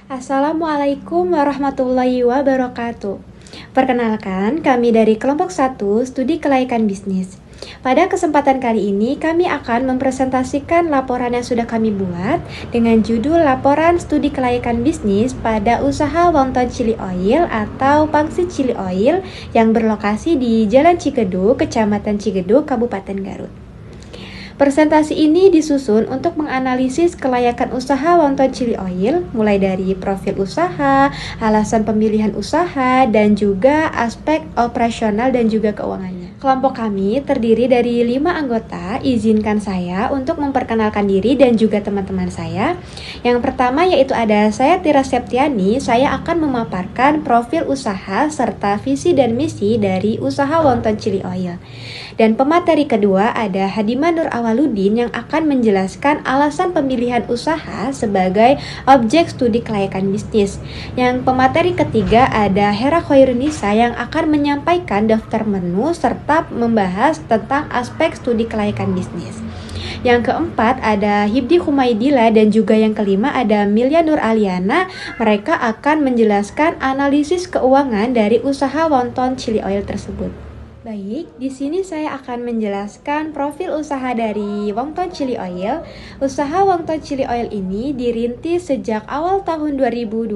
Assalamualaikum warahmatullahi wabarakatuh. Perkenalkan, kami dari kelompok 1 Studi Kelayakan Bisnis. Pada kesempatan kali ini, kami akan mempresentasikan laporan yang sudah kami buat dengan judul Laporan Studi Kelayakan Bisnis pada usaha Wonton Chili Oil atau Pangsit Chili Oil yang berlokasi di Jalan Cigedug, Kecamatan Cigedug, Kabupaten Garut. Presentasi ini disusun untuk menganalisis kelayakan usaha Wonton Chili Oil, mulai dari profil usaha, alasan pemilihan usaha, dan juga aspek operasional dan juga keuangannya. Kelompok kami terdiri dari 5 anggota. Izinkan saya untuk memperkenalkan diri dan juga teman-teman saya. Yang pertama yaitu ada saya Tira Septiani. Saya akan memaparkan profil usaha serta visi dan misi dari usaha Wonton Chili Oil. Dan pemateri kedua ada Hadiman Nur Awaludin yang akan menjelaskan alasan pemilihan usaha sebagai objek studi kelayakan bisnis. Yang pemateri ketiga ada Hera Khairunisa yang akan menyampaikan daftar menu serta membahas tentang aspek studi kelayakan bisnis. Yang keempat ada Hibdi Humaidila dan juga yang kelima ada Milya Nur Aliana. Mereka akan menjelaskan analisis keuangan dari usaha Wonton Chili Oil tersebut. Baik, di sini saya akan menjelaskan profil usaha dari Wonton Chili Oil. Usaha Wonton Chili Oil ini dirintis sejak awal tahun 2025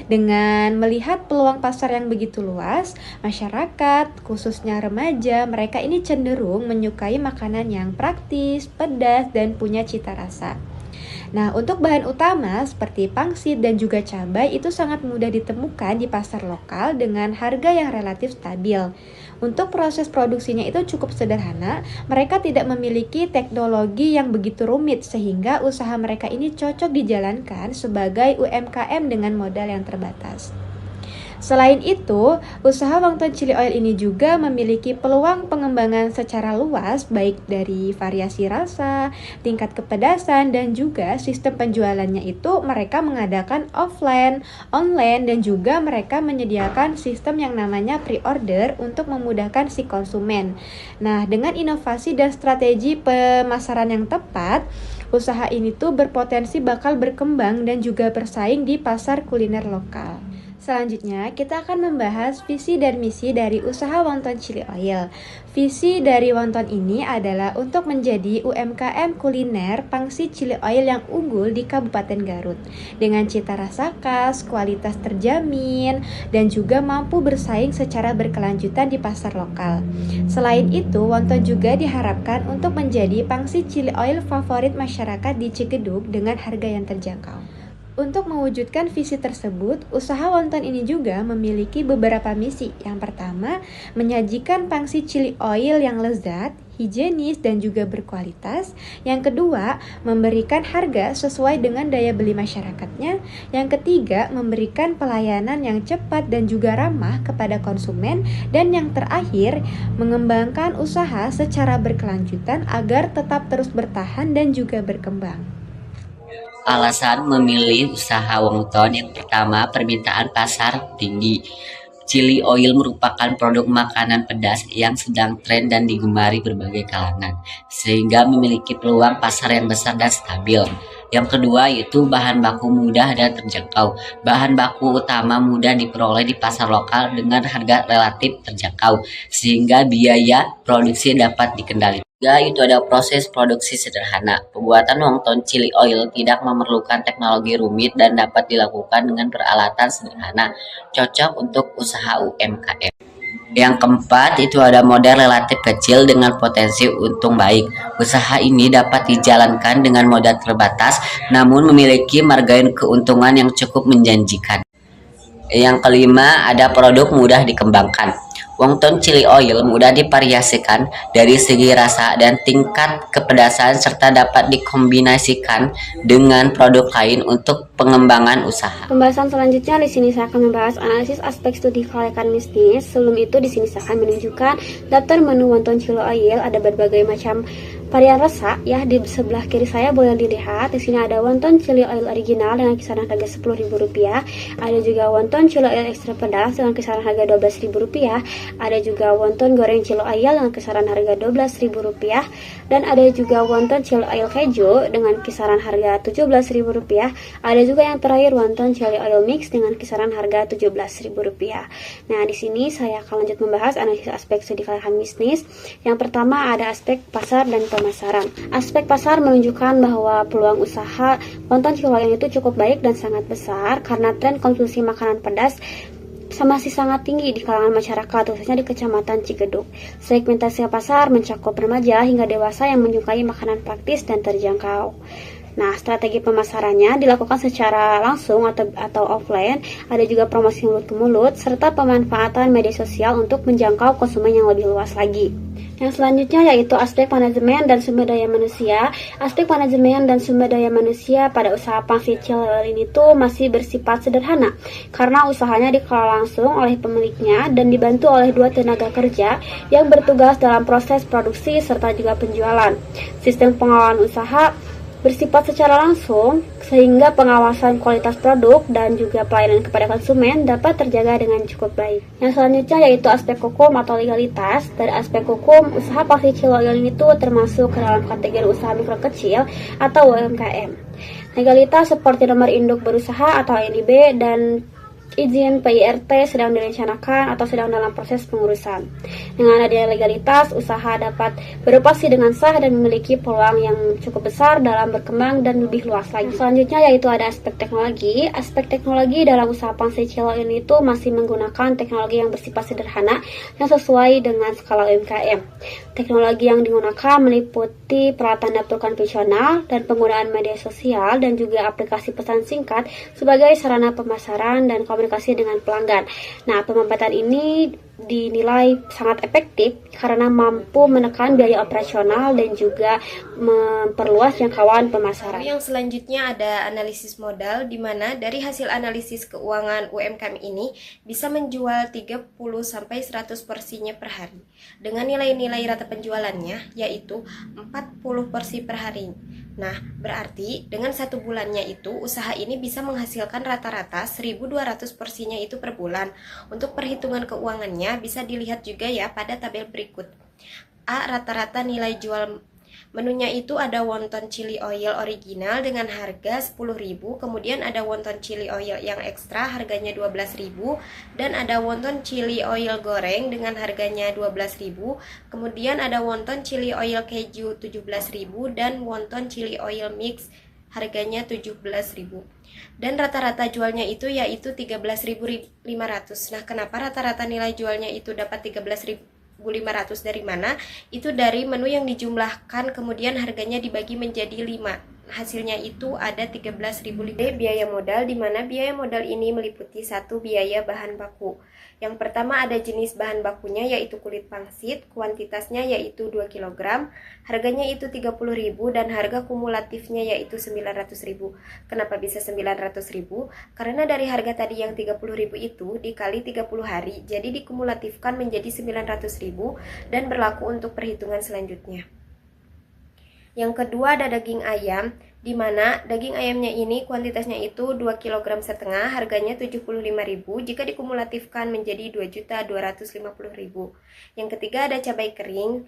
dengan melihat peluang pasar yang begitu luas. Masyarakat, khususnya remaja, mereka ini cenderung menyukai makanan yang praktis, pedas, dan punya cita rasa. Nah, untuk bahan utama seperti pangsit dan juga cabai itu sangat mudah ditemukan di pasar lokal dengan harga yang relatif stabil. Untuk proses produksinya itu cukup sederhana, mereka tidak memiliki teknologi yang begitu rumit sehingga usaha mereka ini cocok dijalankan sebagai UMKM dengan modal yang terbatas. Selain itu, usaha Wonton Chili Oil ini juga memiliki peluang pengembangan secara luas baik dari variasi rasa, tingkat kepedasan, dan juga sistem penjualannya itu mereka mengadakan offline, online, dan juga mereka menyediakan sistem yang namanya pre-order untuk memudahkan si konsumen. Nah, dengan inovasi dan strategi pemasaran yang tepat, usaha ini tuh berpotensi bakal berkembang dan juga bersaing di pasar kuliner lokal. Selanjutnya, kita akan membahas visi dan misi dari usaha Wonton Chili Oil. Visi dari Wonton ini adalah untuk menjadi UMKM kuliner pangsit chili oil yang unggul di Kabupaten Garut dengan cita rasa khas, kualitas terjamin, dan juga mampu bersaing secara berkelanjutan di pasar lokal. Selain itu, Wonton juga diharapkan untuk menjadi pangsit chili oil favorit masyarakat di Cigedug dengan harga yang terjangkau. Untuk mewujudkan visi tersebut, usaha Wonton ini juga memiliki beberapa misi. Yang pertama, menyajikan pangsit chili oil yang lezat, higienis, dan juga berkualitas. Yang kedua, memberikan harga sesuai dengan daya beli masyarakatnya. Yang ketiga, memberikan pelayanan yang cepat dan juga ramah kepada konsumen. Dan yang terakhir, mengembangkan usaha secara berkelanjutan agar tetap terus bertahan dan juga berkembang. Alasan memilih usaha Wonton yang pertama, permintaan pasar tinggi. Chili oil merupakan produk makanan pedas yang sedang tren dan digemari berbagai kalangan, sehingga memiliki peluang pasar yang besar dan stabil. Yang kedua yaitu bahan baku mudah dan terjangkau. Bahan baku utama mudah diperoleh di pasar lokal dengan harga relatif terjangkau, sehingga biaya produksi dapat dikendalikan. Itu ada proses produksi sederhana. Pembuatan Wonton Chili Oil tidak memerlukan teknologi rumit dan dapat dilakukan dengan peralatan sederhana, cocok untuk usaha UMKM. Yang keempat itu ada modal relatif kecil dengan potensi untung baik. Usaha ini dapat dijalankan dengan modal terbatas, namun memiliki margin keuntungan yang cukup menjanjikan. Yang kelima ada produk mudah dikembangkan. Wonton Chili Oil mudah divariasikan dari segi rasa dan tingkat kepedasan serta dapat dikombinasikan dengan produk lain untuk pengembangan usaha. Pembahasan selanjutnya di sini saya akan membahas analisis aspek studi kelayakan bisnis. Sebelum itu di sini saya akan menunjukkan daftar menu Wonton Chili Oil. Ada berbagai macam Varian rasa ya, di sebelah kiri saya boleh dilihat. Di sini ada wonton chili oil original dengan kisaran harga Rp10.000. Ada juga wonton chili oil ekstra pedas dengan kisaran harga Rp12.000. Ada juga wonton goreng chili oil dengan kisaran harga Rp12.000. Dan ada juga wonton chili oil keju dengan kisaran harga Rp17.000. Ada juga yang terakhir wonton chili oil mix dengan kisaran harga Rp17.000. Nah, di sini saya akan lanjut membahas analisis aspek studi kelayakan bisnis. Yang pertama ada aspek pasar dan pemasaran. Aspek pasar menunjukkan bahwa peluang usaha wonton chili oil itu cukup baik dan sangat besar karena tren konsumsi makanan pedas masih sangat tinggi di kalangan masyarakat, khususnya di Kecamatan Cigedug. Segmentasi pasar mencakup remaja hingga dewasa yang menyukai makanan praktis dan terjangkau. Nah, strategi pemasarannya dilakukan secara langsung atau offline, ada juga promosi mulut ke mulut, serta pemanfaatan media sosial untuk menjangkau konsumen yang lebih luas lagi. Yang selanjutnya yaitu aspek manajemen dan sumber daya manusia. Aspek manajemen dan sumber daya manusia pada usaha pangsit chili oil ini tuh masih bersifat sederhana, karena usahanya dikelola langsung oleh pemiliknya dan dibantu oleh 2 tenaga kerja yang bertugas dalam proses produksi serta juga penjualan. Sistem pengelolaan usaha bersifat secara langsung sehingga pengawasan kualitas produk dan juga pelayanan kepada konsumen dapat terjaga dengan cukup baik. Yang selanjutnya yaitu aspek hukum atau legalitas. Dari aspek hukum, usaha pangsit chili oil ini tuh termasuk ke dalam kategori usaha mikro kecil atau UMKM. Legalitas seperti nomor induk berusaha atau NIB dan izin PIRT sedang direncanakan atau sedang dalam proses pengurusan. Dengan adanya legalitas, usaha dapat beroperasi dengan sah dan memiliki peluang yang cukup besar dalam berkembang dan lebih luas lagi. Selanjutnya yaitu ada aspek teknologi. Aspek teknologi dalam usaha pangsit chili oil itu masih menggunakan teknologi yang bersifat sederhana yang sesuai dengan skala UMKM. Teknologi yang digunakan meliputi peralatan dapur konvensional dan penggunaan media sosial dan juga aplikasi pesan singkat sebagai sarana pemasaran dan komunikasi dengan pelanggan. Nah, pemanfaatan ini dinilai sangat efektif karena mampu menekan biaya operasional dan juga memperluas jangkauan pemasaran. Yang selanjutnya ada analisis modal, di mana dari hasil analisis keuangan UMKM ini bisa menjual 30-100 porsinya per hari dengan nilai-nilai rata penjualannya yaitu 40 porsi per hari. Nah, berarti dengan 1 bulannya itu usaha ini bisa menghasilkan rata-rata 1.200 porsinya itu per bulan. Untuk perhitungan keuangannya bisa dilihat juga ya pada tabel berikut. A. Rata-rata nilai jual menunya itu ada wonton chili oil original dengan harga 10.000, kemudian ada wonton chili oil yang ekstra harganya 12.000, dan ada wonton chili oil goreng dengan harganya 12.000, kemudian ada wonton chili oil keju 17.000 dan wonton chili oil mix harganya 17.000. Dan rata-rata jualnya itu yaitu 13.500. Nah, kenapa rata-rata nilai jualnya itu dapat 13.500 dari mana? Itu dari menu yang dijumlahkan kemudian harganya dibagi menjadi 5. Hasilnya itu ada 13.000. Biaya modal, di mana biaya modal ini meliputi 1 biaya bahan baku. Yang pertama ada jenis bahan bakunya yaitu kulit pangsit, kuantitasnya yaitu 2 kg, harganya itu 30.000 dan harga kumulatifnya yaitu 900.000. Kenapa bisa 900.000? Karena dari harga tadi yang 30.000 itu dikali 30 hari, jadi dikumulatifkan menjadi 900.000 dan berlaku untuk perhitungan selanjutnya. Yang kedua ada daging ayam, di mana daging ayamnya ini kuantitasnya itu 2,5 kg, harganya 75.000 jika dikumulatifkan menjadi 2.250.000. Yang ketiga ada cabai kering,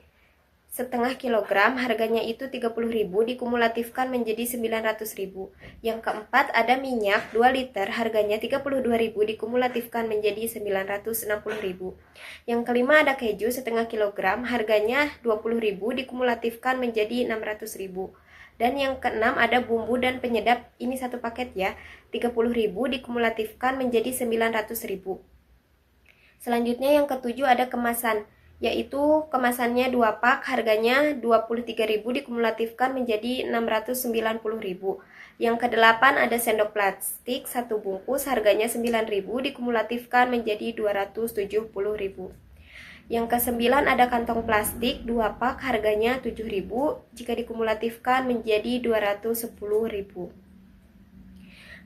0,5 kg, harganya itu 30.000 dikumulatifkan menjadi 900.000. Yang keempat ada minyak 2 liter, harganya 32.000 dikumulatifkan menjadi 960.000. Yang kelima ada keju 0,5 kg, harganya 20.000 dikumulatifkan menjadi 600.000. Dan yang keenam ada bumbu dan penyedap, ini 1 paket ya, 30.000 dikumulatifkan menjadi 900.000. Selanjutnya yang ketujuh ada kemasan, yaitu kemasannya 2 pak, harganya 23.000 dikumulatifkan menjadi 690.000. Yang kedelapan ada sendok plastik 1 bungkus, harganya 9.000 dikumulatifkan menjadi 270.000. Yang kesembilan ada kantong plastik 2 pak, harganya 7.000 jika dikumulatifkan menjadi 210.000.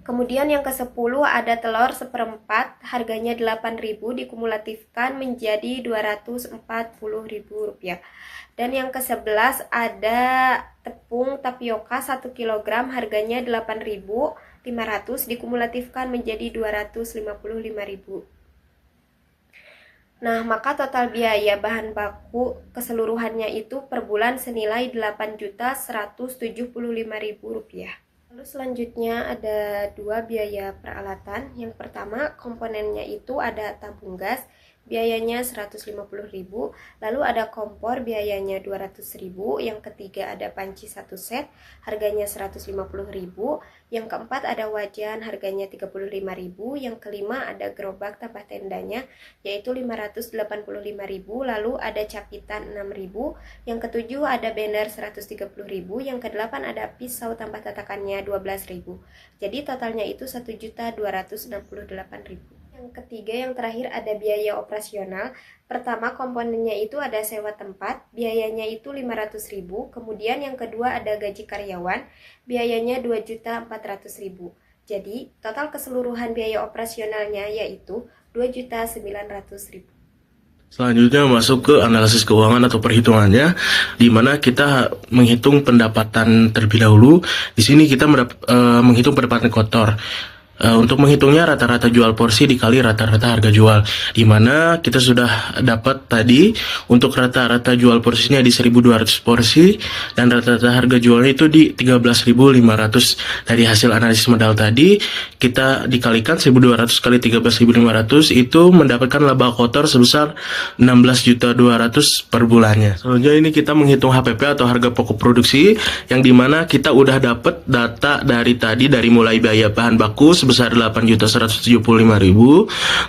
Kemudian yang ke-10 ada telur seperempat, harganya 8.000 dikumulatifkan menjadi Rp240.000. Dan yang ke-11 ada tepung tapioka 1 kg, harganya 8.500 dikumulatifkan menjadi Rp255.000. Nah, maka total biaya bahan baku keseluruhannya itu per bulan senilai Rp8.175.000. Lalu selanjutnya ada dua biaya peralatan. Yang pertama, komponennya itu ada tabung gas, biayanya Rp150.000, lalu ada kompor, biayanya Rp200.000, yang ketiga ada panci 1 set, harganya Rp150.000, yang keempat ada wajan, harganya Rp35.000, yang kelima ada gerobak tambah tendanya, yaitu Rp585.000, lalu ada capitan Rp6.000, yang ketujuh ada banner Rp130.000, yang kedelapan ada pisau tambah tatakannya Rp12.000. Jadi totalnya itu Rp1.268.000. Yang ketiga, yang terakhir ada biaya operasional. Pertama, komponennya itu ada sewa tempat, biayanya itu Rp500.000. Kemudian yang kedua ada gaji karyawan, biayanya Rp2.400.000. Jadi total keseluruhan biaya operasionalnya yaitu Rp2.900.000. Selanjutnya masuk ke analisis keuangan atau perhitungannya, di mana kita menghitung pendapatan terlebih dahulu. Di sini kita menghitung pendapatan kotor. Untuk menghitungnya rata-rata jual porsi dikali rata-rata harga jual, di mana kita sudah dapat tadi untuk rata-rata jual porsinya di 1.200 porsi dan rata-rata harga jualnya itu di 13.500. Dari hasil analisis modal tadi kita dikalikan 1.200 kali 13.500 itu mendapatkan laba kotor sebesar 16.200 per bulannya. Selanjutnya ini kita menghitung HPP atau harga pokok produksi, yang dimana kita udah dapat data dari tadi dari mulai biaya bahan baku sebesar 8.175.000,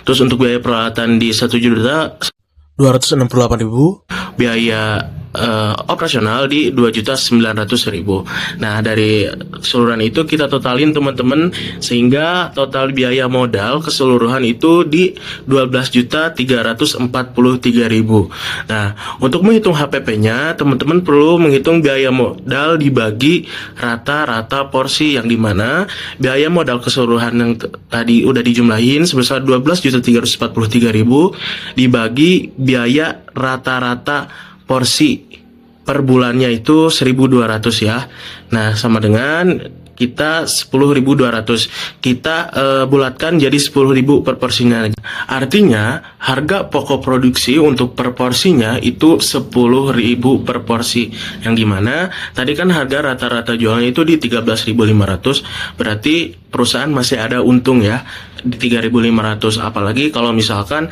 terus untuk biaya peralatan di 1.268.000, biaya operasional di 2.900.000. Nah, dari keseluruhan itu kita totalin teman-teman, sehingga total biaya modal keseluruhan itu di 12.343.000. Nah, untuk menghitung HPP-nya teman-teman perlu menghitung biaya modal dibagi rata-rata porsi, yang dimana biaya modal keseluruhan yang tadi udah dijumlahin sebesar 12.343.000 dibagi biaya rata-rata porsi per bulannya itu 1.200 ya. Nah, sama dengan kita 10.200. Kita bulatkan jadi 10.000 per porsinya. Artinya harga pokok produksi untuk per porsinya itu 10.000 per porsi. Yang dimana tadi kan harga rata-rata jualnya itu di 13.500. Berarti perusahaan masih ada untung ya di 3.500. Apalagi kalau misalkan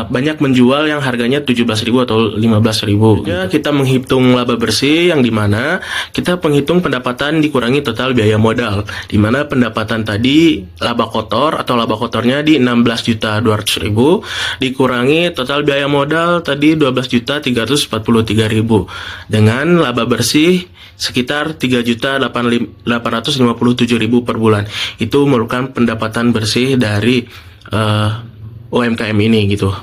banyak menjual yang harganya 17.000 atau 15.000. Ya, kita menghitung laba bersih, yang dimana kita menghitung pendapatan dikurangi total biaya modal, dimana pendapatan tadi laba kotor atau laba kotornya di 16.200.000 dikurangi total biaya modal tadi 12.343.000 dengan laba bersih sekitar 3.857.000 per bulan. Itu merupakan pendapatan bersih dari UMKM ini gitu.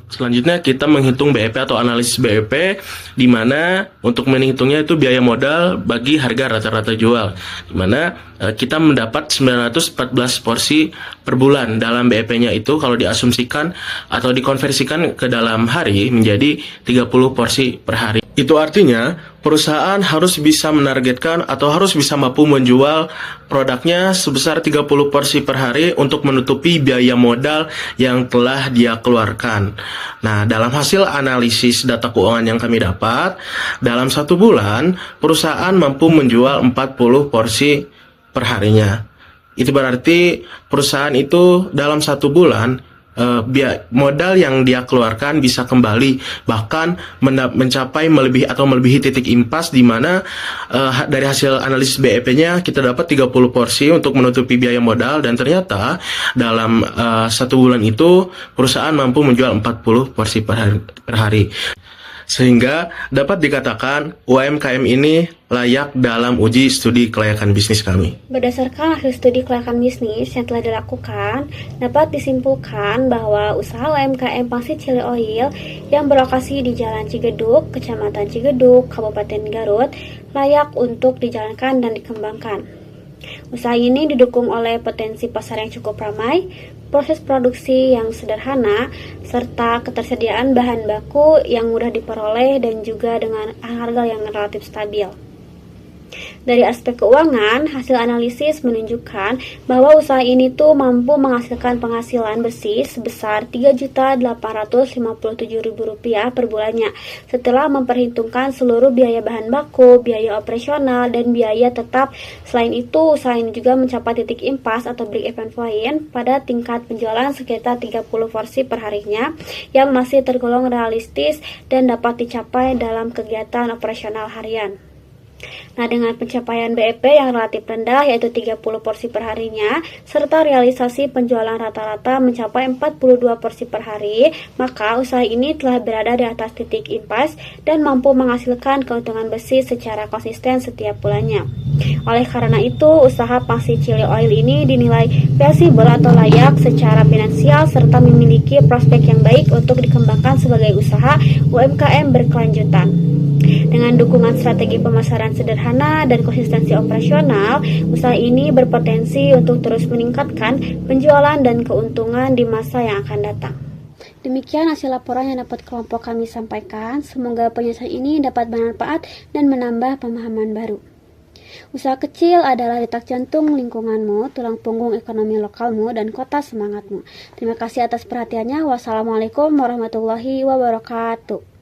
Selanjutnya kita menghitung BEP atau analisis BEP, di mana untuk menghitungnya itu biaya modal bagi harga rata-rata jual, di mana kita mendapat 914 porsi per bulan. Dalam BEP-nya itu kalau diasumsikan atau dikonversikan ke dalam hari menjadi 30 porsi per hari. Itu artinya perusahaan harus bisa menargetkan atau harus bisa mampu menjual produknya sebesar 30 porsi per hari untuk menutupi biaya modal yang telah dia keluarkan. Nah, dalam hasil analisis data keuangan yang kami dapat, dalam 1 bulan perusahaan mampu menjual 40 porsi per harinya. Itu berarti perusahaan itu dalam 1 bulan modal yang dia keluarkan bisa kembali, bahkan mencapai melebihi titik impas, di mana dari hasil analisis BEP-nya kita dapat 30 porsi untuk menutupi biaya modal, dan ternyata dalam 1 bulan itu perusahaan mampu menjual 40 porsi per hari. Sehingga dapat dikatakan UMKM ini layak dalam uji studi kelayakan bisnis kami. Berdasarkan hasil studi kelayakan bisnis yang telah dilakukan, dapat disimpulkan bahwa usaha UMKM Pangsit Chili Oil yang berlokasi di Jalan Cigeduk, Kecamatan Cigeduk, Kabupaten Garut, layak untuk dijalankan dan dikembangkan. Usaha ini didukung oleh potensi pasar yang cukup ramai, proses produksi yang sederhana, serta ketersediaan bahan baku yang mudah diperoleh dan juga dengan harga yang relatif stabil. Dari aspek keuangan, hasil analisis menunjukkan bahwa usaha ini tuh mampu menghasilkan penghasilan bersih sebesar Rp3.857.000 per bulannya setelah memperhitungkan seluruh biaya bahan baku, biaya operasional, dan biaya tetap. Selain itu, usaha ini juga mencapai titik impas atau break-even point pada tingkat penjualan sekitar 30 porsi per harinya yang masih tergolong realistis dan dapat dicapai dalam kegiatan operasional harian. Nah, dengan pencapaian BEP yang relatif rendah yaitu 30 porsi per harinya serta realisasi penjualan rata-rata mencapai 42 porsi per hari, maka usaha ini telah berada di atas titik impas dan mampu menghasilkan keuntungan bersih secara konsisten setiap bulannya. Oleh karena itu, usaha pangsit chili oil ini dinilai feasible atau layak secara finansial serta memiliki prospek yang baik untuk dikembangkan sebagai usaha UMKM berkelanjutan. Dengan dukungan strategi pemasaran sederhana dan konsistensi operasional, usaha ini berpotensi untuk terus meningkatkan penjualan dan keuntungan di masa yang akan datang. Demikian hasil laporan yang dapat kelompok kami sampaikan. Semoga penjelasan ini dapat bermanfaat dan menambah pemahaman baru. Usaha kecil adalah detak jantung lingkunganmu, tulang punggung ekonomi lokalmu, dan kota semangatmu. Terima kasih atas perhatiannya. Wassalamualaikum warahmatullahi wabarakatuh.